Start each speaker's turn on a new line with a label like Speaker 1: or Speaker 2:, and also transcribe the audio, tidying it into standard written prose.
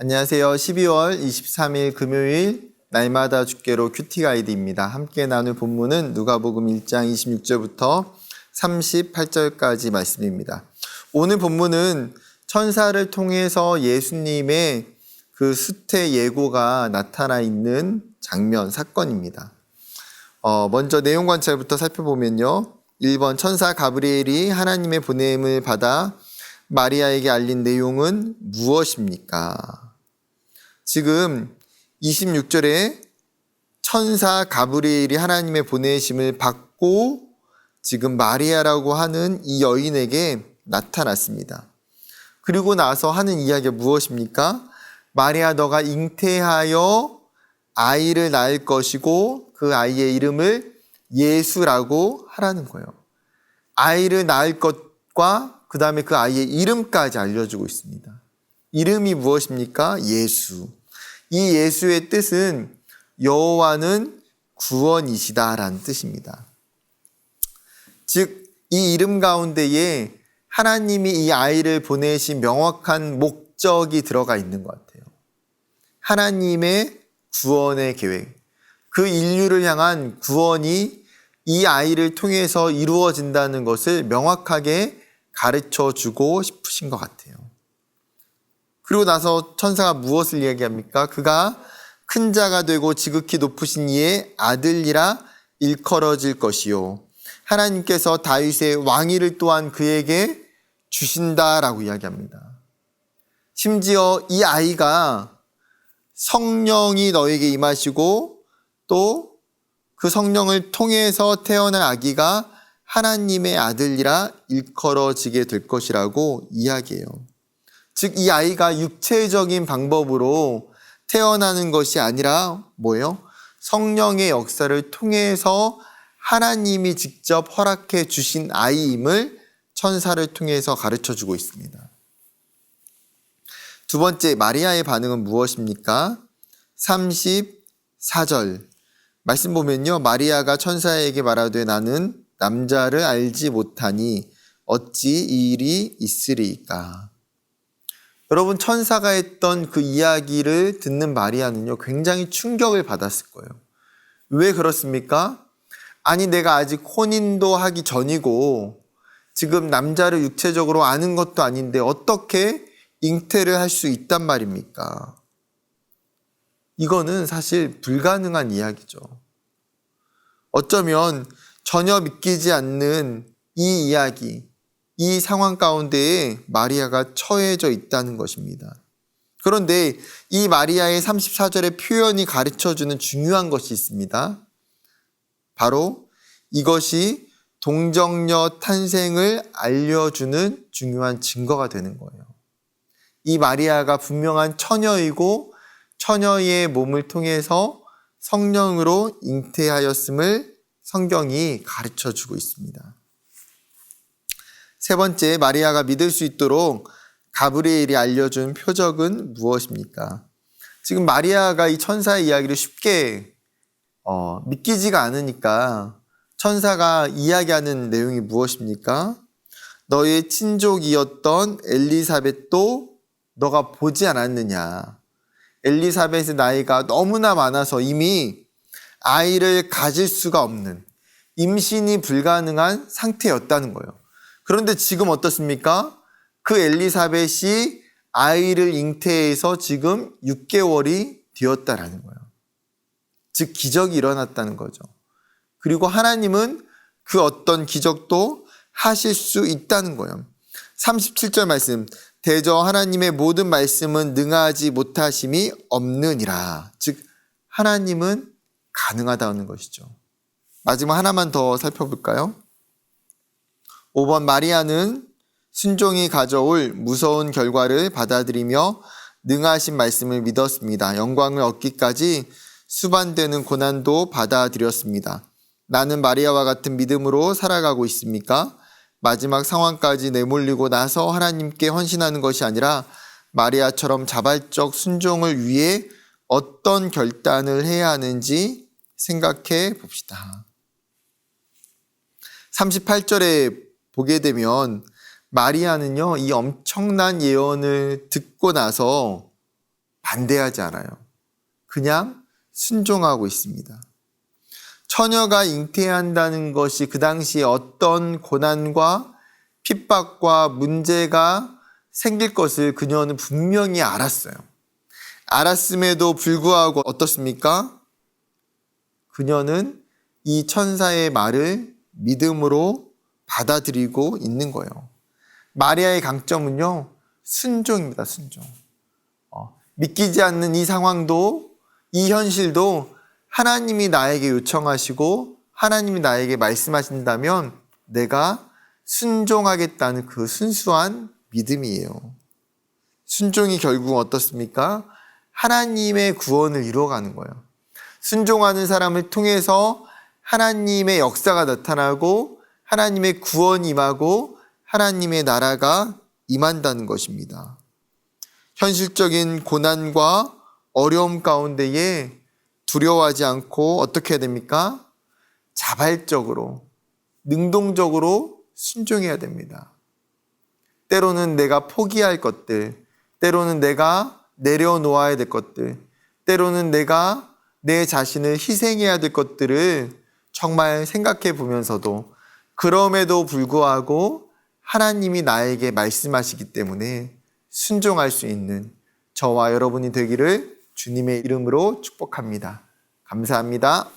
Speaker 1: 안녕하세요. 12월 23일 금요일 날마다 주께로 큐티 가이드입니다. 함께 나눌 본문은 누가복음 1장 26절부터 38절까지 말씀입니다. 오늘 본문은 천사를 통해서 예수님의 그 수태 예고가 나타나 있는 장면, 사건입니다. 먼저 내용 관찰부터 살펴보면요. 1번 천사 가브리엘이 하나님의 보냄을 받아 마리아에게 알린 내용은 무엇입니까? 지금 26절에 천사 가브리엘이 하나님의 보내심을 받고 지금 마리아라고 하는 이 여인에게 나타났습니다. 그리고 나서 하는 이야기가 무엇입니까? 마리아, 너가 잉태하여 아이를 낳을 것이고 그 아이의 이름을 예수라고 하라는 거예요. 아이를 낳을 것과 그 다음에 그 아이의 이름까지 알려주고 있습니다. 이름이 무엇입니까? 예수. 이 예수의 뜻은 여호와는 구원이시다라는 뜻입니다. 즉, 이 이름 가운데에 하나님이 이 아이를 보내신 명확한 목적이 들어가 있는 것 같아요. 하나님의 구원의 계획, 그 인류를 향한 구원이 이 아이를 통해서 이루어진다는 것을 명확하게 가르쳐 주고 싶으신 것 같아요. 그리고 나서 천사가 무엇을 이야기합니까? 그가 큰 자가 되고 지극히 높으신 이의 아들이라 일컬어질 것이요. 하나님께서 다윗의 왕위를 또한 그에게 주신다라고 이야기합니다. 심지어 이 아이가 성령이 너에게 임하시고 또 그 성령을 통해서 태어난 아기가 하나님의 아들이라 일컬어지게 될 것이라고 이야기해요. 즉, 이 아이가 육체적인 방법으로 태어나는 것이 아니라 뭐예요? 성령의 역사를 통해서 하나님이 직접 허락해 주신 아이임을 천사를 통해서 가르쳐 주고 있습니다. 두 번째, 마리아의 반응은 무엇입니까? 34절 말씀 보면요. 마리아가 천사에게 말하되 나는 남자를 알지 못하니 어찌 이 일이 있으리이까. 여러분, 천사가 했던 그 이야기를 듣는 마리아는요, 굉장히 충격을 받았을 거예요. 왜 그렇습니까? 아니, 내가 아직 혼인도 하기 전이고 지금 남자를 육체적으로 아는 것도 아닌데 어떻게 잉태를 할 수 있단 말입니까? 이거는 사실 불가능한 이야기죠. 어쩌면 전혀 믿기지 않는 이 이야기, 이 상황 가운데에 마리아가 처해져 있다는 것입니다. 그런데 이 마리아의 34절의 표현이 가르쳐주는 중요한 것이 있습니다. 바로 이것이 동정녀 탄생을 알려주는 중요한 증거가 되는 거예요. 이 마리아가 분명한 처녀이고 처녀의 몸을 통해서 성령으로 잉태하였음을 성경이 가르쳐주고 있습니다. 세 번째, 마리아가 믿을 수 있도록 가브리엘이 알려준 표적은 무엇입니까? 지금 마리아가 이 천사의 이야기를 쉽게 믿기지가 않으니까 천사가 이야기하는 내용이 무엇입니까? 너의 친족이었던 엘리사벳도 너가 보지 않았느냐. 엘리사벳의 나이가 너무나 많아서 이미 아이를 가질 수가 없는, 임신이 불가능한 상태였다는 거예요. 그런데 지금 어떻습니까? 그 엘리사벳이 아이를 잉태해서 지금 6개월이 되었다라는 거예요. 즉, 기적이 일어났다는 거죠. 그리고 하나님은 그 어떤 기적도 하실 수 있다는 거예요. 37절 말씀, 대저 하나님의 모든 말씀은 능하지 못하심이 없느니라. 즉, 하나님은 가능하다는 것이죠. 마지막 하나만 더 살펴볼까요? 5번, 마리아는 순종이 가져올 무서운 결과를 받아들이며 능하신 말씀을 믿었습니다. 영광을 얻기까지 수반되는 고난도 받아들였습니다. 나는 마리아와 같은 믿음으로 살아가고 있습니까? 마지막 상황까지 내몰리고 나서 하나님께 헌신하는 것이 아니라 마리아처럼 자발적 순종을 위해 어떤 결단을 해야 하는지 생각해 봅시다. 38절에 보게 되면 마리아는요, 이 엄청난 예언을 듣고 나서 반대하지 않아요. 그냥 순종하고 있습니다. 처녀가 잉태한다는 것이 그 당시에 어떤 고난과 핍박과 문제가 생길 것을 그녀는 분명히 알았어요. 알았음에도 불구하고 어떻습니까? 그녀는 이 천사의 말을 믿음으로 받아들이고 있는 거예요. 마리아의 강점은요, 순종입니다, 순종. 믿기지 않는 이 상황도, 이 현실도 하나님이 나에게 요청하시고 하나님이 나에게 말씀하신다면 내가 순종하겠다는 그 순수한 믿음이에요. 순종이 결국 어떻습니까? 하나님의 구원을 이루어가는 거예요. 순종하는 사람을 통해서 하나님의 역사가 나타나고 하나님의 구원이 임하고 하나님의 나라가 임한다는 것입니다. 현실적인 고난과 어려움 가운데에 두려워하지 않고 어떻게 해야 됩니까? 자발적으로, 능동적으로 순종해야 됩니다. 때로는 내가 포기할 것들, 때로는 내가 내려놓아야 될 것들, 때로는 내가 내 자신을 희생해야 될 것들을 정말 생각해 보면서도 그럼에도 불구하고 하나님이 나에게 말씀하시기 때문에 순종할 수 있는 저와 여러분이 되기를 주님의 이름으로 축복합니다. 감사합니다.